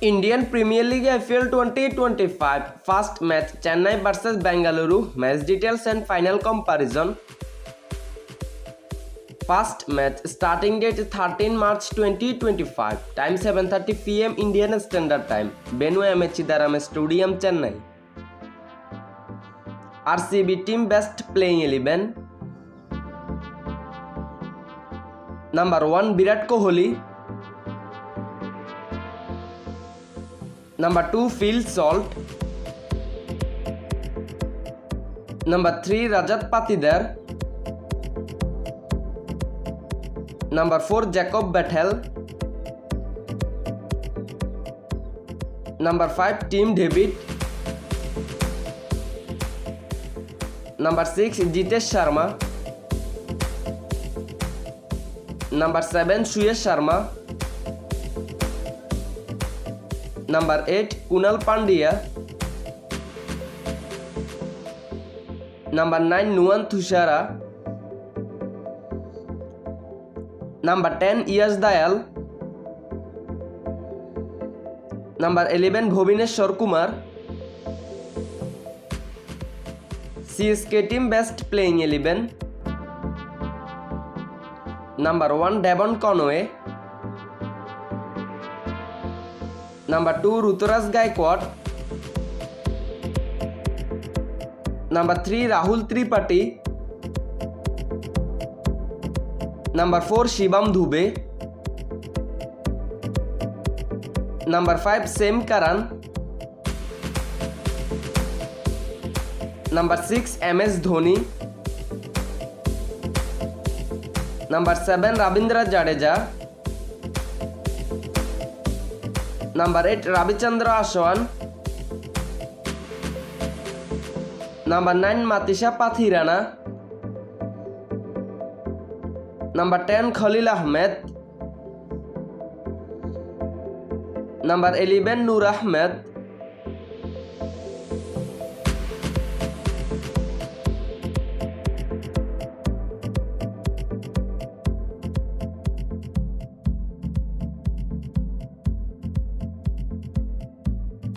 Indian Premier League IPL 2025 first match Chennai vs Bengaluru. Match details and final comparison. First match starting date 13 March 2025. Time 7:30 PM Indian Standard Time. Venue M.H. Dharam Stadium, Chennai. RCB team best playing 11. Number 1 Virat Kohli. Number 2 Phil Salt. Number 3 Rajat Patidar. Number 4 Jacob Battel. Number 5 Tim David. Number 6 Jitesh Sharma. Number 7 Suyash Sharma. Number 8 Kunal Pandya. Number 9 Nuwan Thushara. Number 10 Yash Dayal. Number 11 Bhuvneshwar Kumar. CSK team best playing 11. Number 1 Devon Conway. Number 2 Ruturaj Gaikwad. Number 3 Rahul Tripathi. Number 4 Shivam Dube. Number 5 Sam Karan. Number 6 MS Dhoni. Number 7 Ravindra Jadeja. Number 8 Ravichandra Ashwan. Number 9 Matisha Pathirana. Number 10 Khalil Ahmed. Number 11 Noor Ahmed.